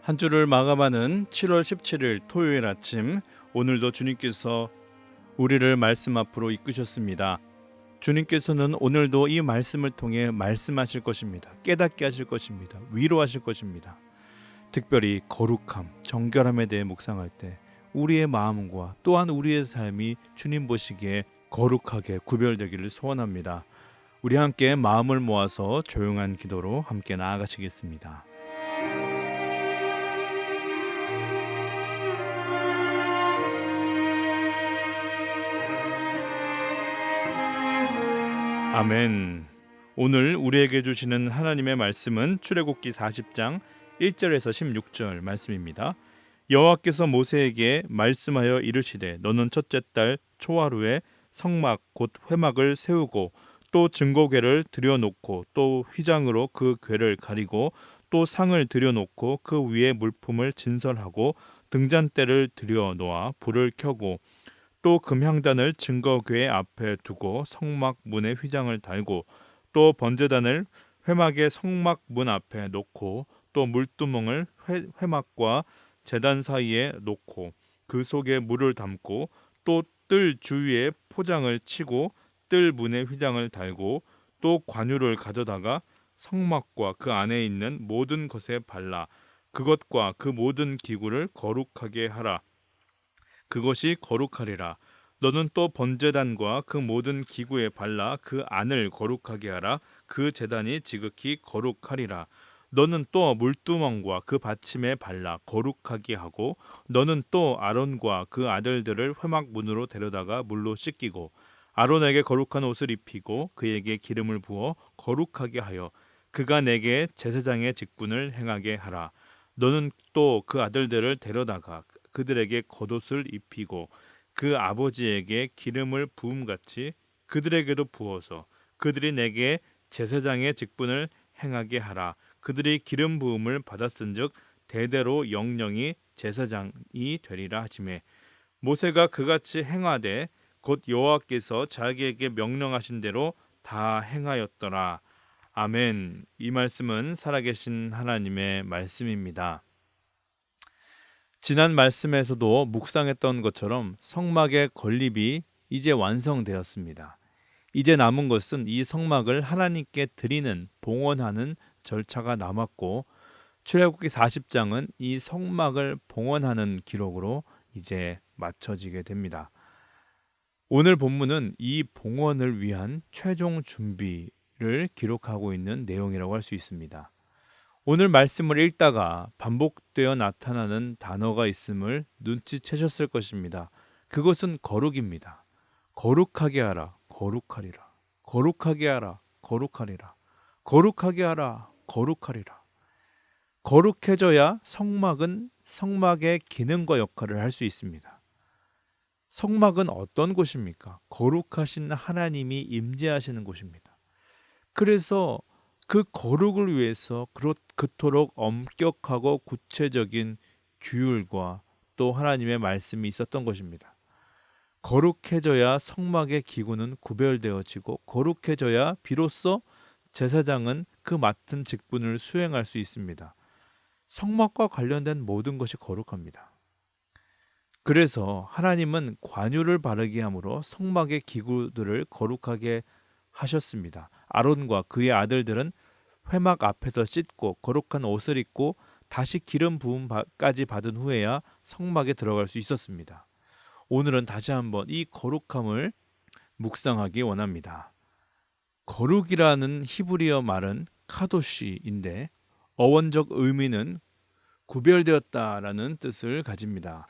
한 주를 마감하는 7월 17일 토요일 아침, 오늘도 주님께서 우리를 말씀 앞으로 이끄셨습니다. 주님께서는 오늘도 이 말씀을 통해 말씀하실 것입니다. 깨닫게 하실 것입니다. 위로하실 것입니다. 특별히 거룩함, 정결함에 대해 묵상할 때 우리의 마음과 또한 우리의 삶이 주님 보시기에 거룩하게 구별되기를 소원합니다. 우리 함께 마음을 모아서 조용한 기도로 함께 나아가시겠습니다. 아멘. 오늘 우리에게 주시는 하나님의 말씀은 출애굽기 40장 1절에서 16절 말씀입니다. 여호와께서 모세에게 말씀하여 이르시되 너는 첫째 달 초하루에 성막 곧 회막을 세우고 또 증거궤를 들여놓고 또 휘장으로 그 궤를 가리고 또 상을 들여놓고 그 위에 물품을 진설하고 등잔대를 들여놓아 불을 켜고 또 금향단을 증거궤 앞에 두고 성막 문에 휘장을 달고 또 번제단을 회막의 성막 문 앞에 놓고 또 물두멍을 회막과 제단 사이에 놓고 그 속에 물을 담고 또 뜰 주위에 포장을 치고 뜰 문에 휘장을 달고 또 관유를 가져다가 성막과 그 안에 있는 모든 것에 발라 그것과 그 모든 기구를 거룩하게 하라. 그것이 거룩하리라. 너는 또 번제단과 그 모든 기구에 발라 그 안을 거룩하게 하라. 그 제단이 지극히 거룩하리라. 너는 또 물두멍과 그 받침에 발라 거룩하게 하고 너는 또 아론과 그 아들들을 회막 문으로 데려다가 물로 씻기고 아론에게 거룩한 옷을 입히고 그에게 기름을 부어 거룩하게 하여 그가 내게 제사장의 직분을 행하게 하라. 너는 또 그 아들들을 데려다가 그들에게 겉옷을 입히고 그 아버지에게 기름을 부음같이 그들에게도 부어서 그들이 내게 제사장의 직분을 행하게 하라. 그들이 기름 부음을 받았은즉 대대로 영영이 제사장이 되리라 하시매 모세가 그같이 행하되 곧 여호와께서 자기에게 명령하신 대로 다 행하였더라. 아멘. 이 말씀은 살아계신 하나님의 말씀입니다. 지난 말씀에서도 묵상했던 것처럼 성막의 건립이 이제 완성되었습니다. 이제 남은 것은 이 성막을 하나님께 드리는 봉헌하는 절차가 남았고 출애굽기 40장은 이 성막을 봉헌하는 기록으로 이제 마쳐지게 됩니다. 오늘 본문은 이 봉헌을 위한 최종 준비를 기록하고 있는 내용이라고 할 수 있습니다. 오늘 말씀을 읽다가 반복되어 나타나는 단어가 있음을 눈치채셨을 것입니다. 그것은 거룩입니다. 거룩하게 하라, 거룩하리라. 거룩하게 하라, 거룩하리라. 거룩하게 하라, 거룩하리라. 거룩해져야 성막은 성막의 기능과 역할을 할 수 있습니다. 성막은 어떤 곳입니까? 거룩하신 하나님이 임재하시는 곳입니다. 그래서 그 거룩을 위해서 그토록 엄격하고 구체적인 규율과 또 하나님의 말씀이 있었던 것입니다. 거룩해져야 성막의 기구는 구별되어지고 거룩해져야 비로소 제사장은 그 맡은 직분을 수행할 수 있습니다. 성막과 관련된 모든 것이 거룩합니다. 그래서 하나님은 관유를 바르게 함으로 성막의 기구들을 거룩하게 하셨습니다. 아론과 그의 아들들은 회막 앞에서 씻고 거룩한 옷을 입고 다시 기름 부음까지 받은 후에야 성막에 들어갈 수 있었습니다. 오늘은 다시 한번 이 거룩함을 묵상하기 원합니다. 거룩이라는 히브리어 말은 카도시인데 어원적 의미는 구별되었다라는 뜻을 가집니다.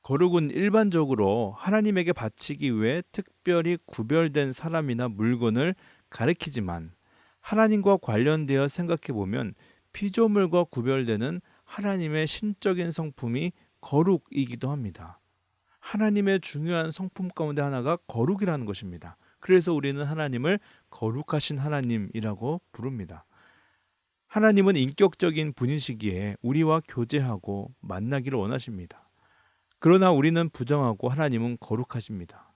거룩은 일반적으로 하나님에게 바치기 위해 특별히 구별된 사람이나 물건을 가리키지만 하나님과 관련되어 생각해보면 피조물과 구별되는 하나님의 신적인 성품이 거룩이기도 합니다. 하나님의 중요한 성품 가운데 하나가 거룩이라는 것입니다. 그래서 우리는 하나님을 거룩하신 하나님이라고 부릅니다. 하나님은 인격적인 분이시기에 우리와 교제하고 만나기를 원하십니다. 그러나 우리는 부정하고 하나님은 거룩하십니다.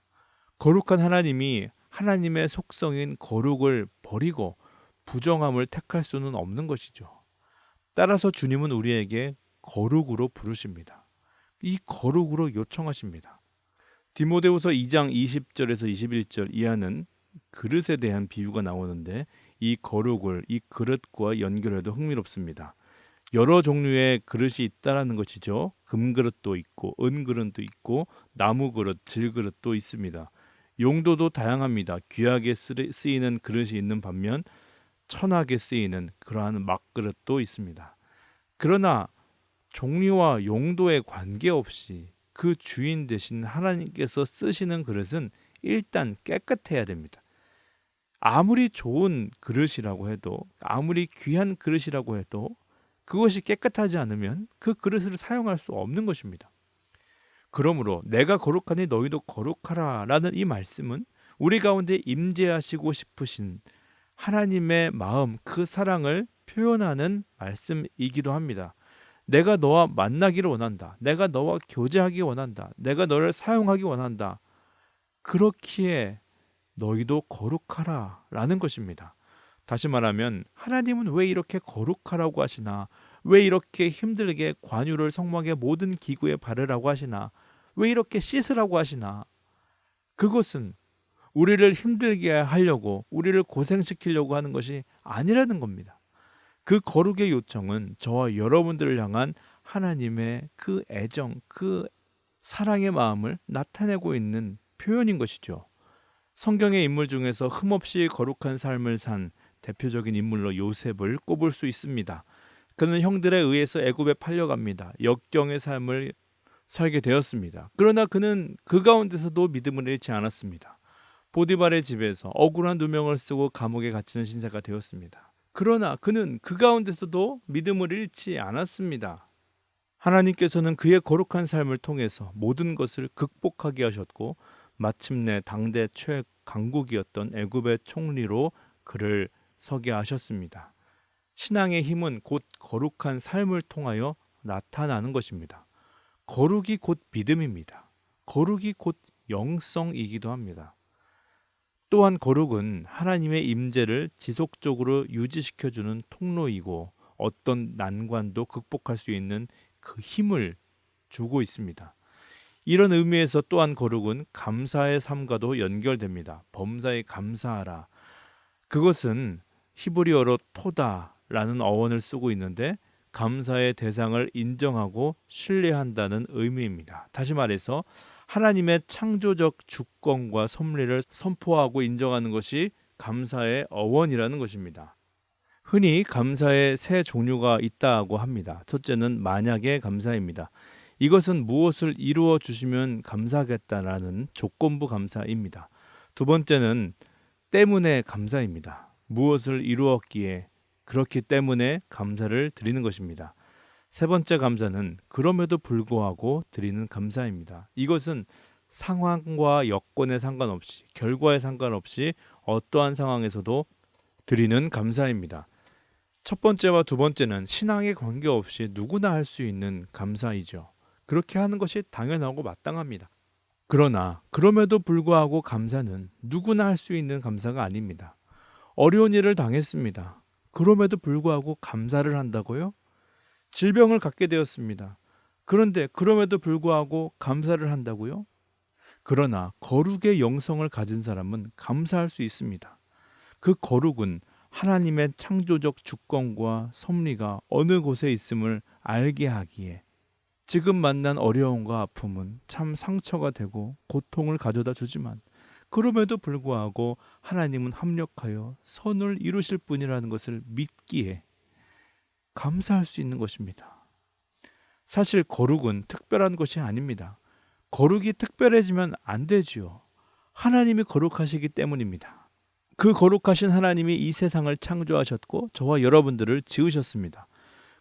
거룩한 하나님이 하나님의 속성인 거룩을 버리고 부정함을 택할 수는 없는 것이죠. 따라서 주님은 우리에게 거룩으로 부르십니다. 이 거룩으로 요청하십니다. 디모데후서 2장 20절에서 21절 이하는 그릇에 대한 비유가 나오는데 이 거룩을 이 그릇과 연결해도 흥미롭습니다. 여러 종류의 그릇이 있다라는 것이죠. 금그릇도 있고 은그릇도 있고 나무그릇, 질그릇도 있습니다. 용도도 다양합니다. 귀하게 쓰이는 그릇이 있는 반면 천하게 쓰이는 그러한 막그릇도 있습니다. 그러나 종류와 용도에 관계없이 그 주인 되신 하나님께서 쓰시는 그릇은 일단 깨끗해야 됩니다. 아무리 좋은 그릇이라고 해도, 아무리 귀한 그릇이라고 해도 그것이 깨끗하지 않으면 그 그릇을 사용할 수 없는 것입니다. 그러므로 내가 거룩하니 너희도 거룩하라 라는 이 말씀은 우리 가운데 임재하시고 싶으신 하나님의 마음, 그 사랑을 표현하는 말씀이기도 합니다. 내가 너와 만나기를 원한다. 내가 너와 교제하기 원한다. 내가 너를 사용하기 원한다. 그렇기에 너희도 거룩하라 라는 것입니다. 다시 말하면 하나님은 왜 이렇게 거룩하라고 하시나? 왜 이렇게 힘들게 관유를 성막의 모든 기구에 바르라고 하시나? 왜 이렇게 씻으라고 하시나? 그것은 우리를 힘들게 하려고, 우리를 고생시키려고 하는 것이 아니라는 겁니다. 그 거룩의 요청은 저와 여러분들을 향한 하나님의 그 애정, 그 사랑의 마음을 나타내고 있는 표현인 것이죠. 성경의 인물 중에서 흠없이 거룩한 삶을 산 대표적인 인물로 요셉을 꼽을 수 있습니다. 그는 형들에 의해서 애굽에 팔려갑니다. 역경의 삶을 살게 되었습니다. 그러나 그는 그 가운데서도 믿음을 잃지 않았습니다. 보디발의 집에서 억울한 누명을 쓰고 감옥에 갇히는 신세가 되었습니다. 그러나 그는 그 가운데서도 믿음을 잃지 않았습니다. 하나님께서는 그의 거룩한 삶을 통해서 모든 것을 극복하게 하셨고 마침내 당대 최강국이었던 애굽의 총리로 그를 서게 하셨습니다. 신앙의 힘은 곧 거룩한 삶을 통하여 나타나는 것입니다. 거룩이 곧 믿음입니다. 거룩이 곧 영성이기도 합니다. 또한 거룩은 하나님의 임재를 지속적으로 유지시켜주는 통로이고 어떤 난관도 극복할 수 있는 그 힘을 주고 있습니다. 이런 의미에서 또한 거룩은 감사의 삶과도 연결됩니다. 범사에 감사하라. 그것은 히브리어로 토다라는 어원을 쓰고 있는데 감사의 대상을 인정하고 신뢰한다는 의미입니다. 다시 말해서 하나님의 창조적 주권과 섭리를 선포하고 인정하는 것이 감사의 어원이라는 것입니다. 흔히 감사의 세 종류가 있다고 합니다. 첫째는 만약의 감사입니다. 이것은 무엇을 이루어 주시면 감사하겠다라는 조건부 감사입니다. 두 번째는 때문에 감사입니다. 무엇을 이루었기에 그렇기 때문에 감사를 드리는 것입니다. 세 번째 감사는 그럼에도 불구하고 드리는 감사입니다. 이것은 상황과 여건에 상관없이, 결과에 상관없이 어떠한 상황에서도 드리는 감사입니다. 첫 번째와 두 번째는 신앙에 관계없이 누구나 할 수 있는 감사이죠. 그렇게 하는 것이 당연하고 마땅합니다. 그러나 그럼에도 불구하고 감사는 누구나 할 수 있는 감사가 아닙니다. 어려운 일을 당했습니다. 그럼에도 불구하고 감사를 한다고요? 질병을 갖게 되었습니다. 그런데 그럼에도 불구하고 감사를 한다고요? 그러나 거룩의 영성을 가진 사람은 감사할 수 있습니다. 그 거룩은 하나님의 창조적 주권과 섭리가 어느 곳에 있음을 알게 하기에 지금 만난 어려움과 아픔은 참 상처가 되고 고통을 가져다 주지만 그럼에도 불구하고 하나님은 합력하여 선을 이루실 분이라는 것을 믿기에 감사할 수 있는 것입니다. 사실 거룩은 특별한 것이 아닙니다. 거룩이 특별해지면 안 되지요. 하나님이 거룩하시기 때문입니다. 그 거룩하신 하나님이 이 세상을 창조하셨고 저와 여러분들을 지으셨습니다.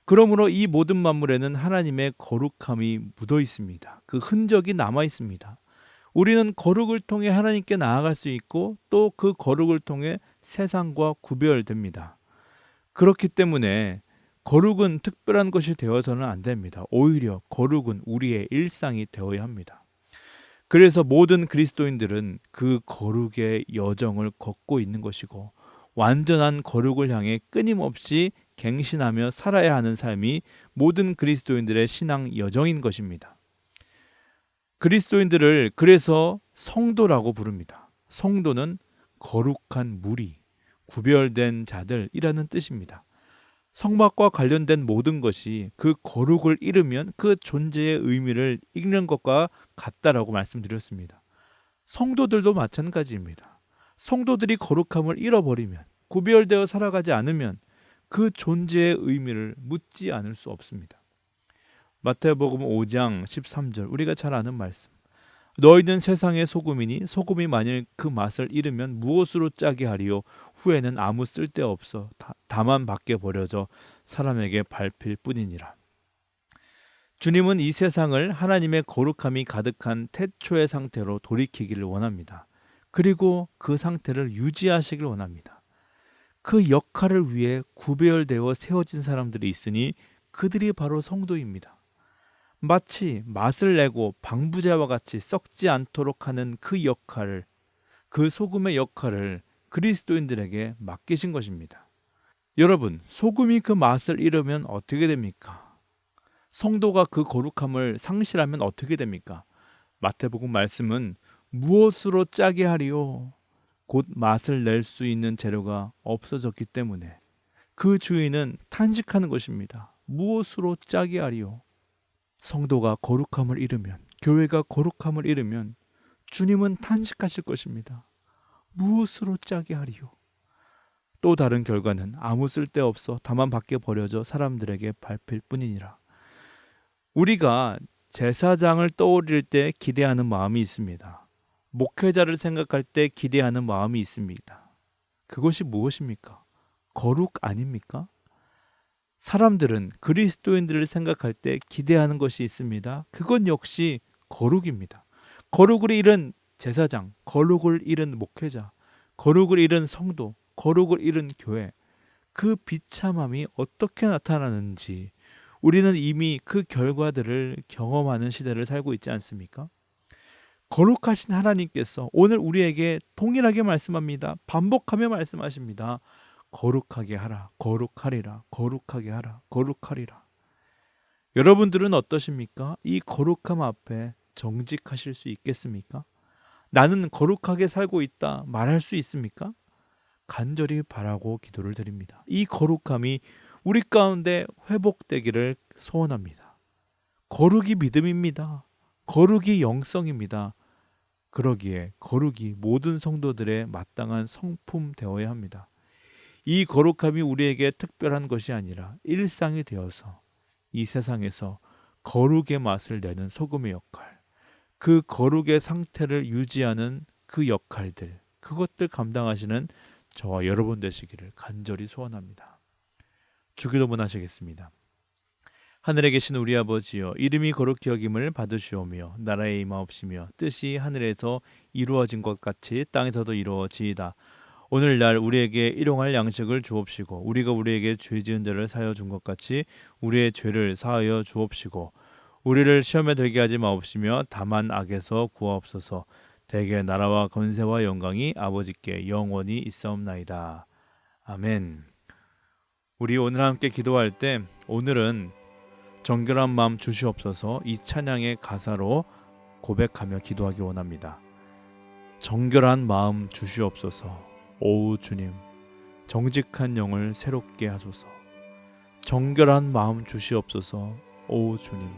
그러므로 이 모든 만물에는 하나님의 거룩함이 묻어 있습니다. 그 흔적이 남아 있습니다. 우리는 거룩을 통해 하나님께 나아갈 수 있고 또 그 거룩을 통해 세상과 구별됩니다. 그렇기 때문에 거룩은 특별한 것이 되어서는 안 됩니다. 오히려 거룩은 우리의 일상이 되어야 합니다. 그래서 모든 그리스도인들은 그 거룩의 여정을 걷고 있는 것이고 완전한 거룩을 향해 끊임없이 갱신하며 살아야 하는 삶이 모든 그리스도인들의 신앙 여정인 것입니다. 그리스도인들을 그래서 성도라고 부릅니다. 성도는 거룩한 무리, 구별된 자들이라는 뜻입니다. 성막과 관련된 모든 것이 그 거룩을 잃으면 그 존재의 의미를 잃는 것과 같다라고 말씀드렸습니다. 성도들도 마찬가지입니다. 성도들이 거룩함을 잃어버리면, 구별되어 살아가지 않으면 그 존재의 의미를 묻지 않을 수 없습니다. 마태복음 5장 13절, 우리가 잘 아는 말씀. 너희는 세상의 소금이니 소금이 만일 그 맛을 잃으면 무엇으로 짜게 하리요? 후에는 아무 쓸데없어 다만 밖에 버려져 사람에게 밟힐 뿐이니라. 주님은 이 세상을 하나님의 거룩함이 가득한 태초의 상태로 돌이키기를 원합니다. 그리고 그 상태를 유지하시길 원합니다. 그 역할을 위해 구별되어 세워진 사람들이 있으니 그들이 바로 성도입니다. 마치 맛을 내고 방부제와 같이 썩지 않도록 하는 그 역할을, 그 소금의 역할을 그리스도인들에게 맡기신 것입니다. 여러분, 소금이 그 맛을 잃으면 어떻게 됩니까? 성도가 그 거룩함을 상실하면 어떻게 됩니까? 마태복음 말씀은 무엇으로 짜게 하리요? 곧 맛을 낼 수 있는 재료가 없어졌기 때문에 그 주인은 탄식하는 것입니다. 무엇으로 짜게 하리요? 성도가 거룩함을 잃으면, 교회가 거룩함을 잃으면 주님은 탄식하실 것입니다. 무엇으로 짜게 하리요? 또 다른 결과는 아무 쓸데없어 다만 밖에 버려져 사람들에게 밟힐 뿐이니라. 우리가 제사장을 떠올릴 때 기대하는 마음이 있습니다. 목회자를 생각할 때 기대하는 마음이 있습니다. 그것이 무엇입니까? 거룩 아닙니까? 사람들은 그리스도인들을 생각할 때 기대하는 것이 있습니다. 그건 역시 거룩입니다. 거룩을 잃은 제사장, 거룩을 잃은 목회자, 거룩을 잃은 성도, 거룩을 잃은 교회, 그 비참함이 어떻게 나타나는지 우리는 이미 그 결과들을 경험하는 시대를 살고 있지 않습니까? 거룩하신 하나님께서 오늘 우리에게 동일하게 말씀합니다. 반복하며 말씀하십니다. 거룩하게 하라, 거룩하리라, 거룩하게 하라, 거룩하리라. 여러분들은 어떠십니까? 이 거룩함 앞에 정직하실 수 있겠습니까? 나는 거룩하게 살고 있다 말할 수 있습니까? 간절히 바라고 기도를 드립니다. 이 거룩함이 우리 가운데 회복되기를 소원합니다. 거룩이 믿음입니다. 거룩이 영성입니다. 그러기에 거룩이 모든 성도들의 마땅한 성품 되어야 합니다. 이 거룩함이 우리에게 특별한 것이 아니라 일상이 되어서 이 세상에서 거룩의 맛을 내는 소금의 역할, 그 거룩의 상태를 유지하는 그 역할들, 그것들 감당하시는 저와 여러분 되시기를 간절히 소원합니다. 주기도문 하시겠습니다. 하늘에 계신 우리 아버지여, 이름이 거룩히 여김을 받으시오며 나라의 임하옵시며 뜻이 하늘에서 이루어진 것 같이 땅에서도 이루어지이다. 오늘날 우리에게 일용할 양식을 주옵시고 우리가 우리에게 죄 지은 자를 사하여 준 것 같이 우리의 죄를 사하여 주옵시고 우리를 시험에 들게 하지 마옵시며 다만 악에서 구하옵소서. 대개 나라와 권세와 영광이 아버지께 영원히 있사옵나이다. 아멘. 우리 오늘 함께 기도할 때 오늘은 정결한 마음 주시옵소서 이 찬양의 가사로 고백하며 기도하기 원합니다. 정결한 마음 주시옵소서. 오 주님, 정직한 영을 새롭게 하소서. 정결한 마음 주시옵소서. 오 주님,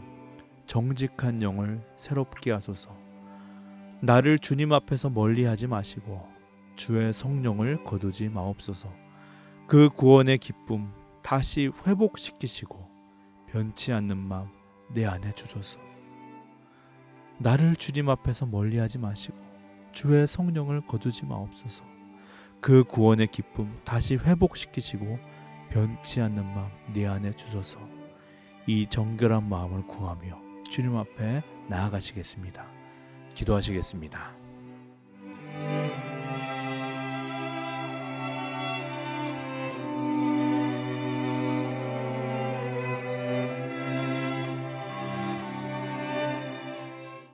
정직한 영을 새롭게 하소서. 나를 주님 앞에서 멀리하지 마시고 주의 성령을 거두지 마옵소서. 그 구원의 기쁨 다시 회복시키시고 변치 않는 마음 내 안에 주소서. 나를 주님 앞에서 멀리하지 마시고 주의 성령을 거두지 마옵소서. 그 구원의 기쁨 다시 회복시키시고 변치 않는 마음 내 안에 주소서. 이 정결한 마음을 구하며 주님 앞에 나아가시겠습니다. 기도하시겠습니다.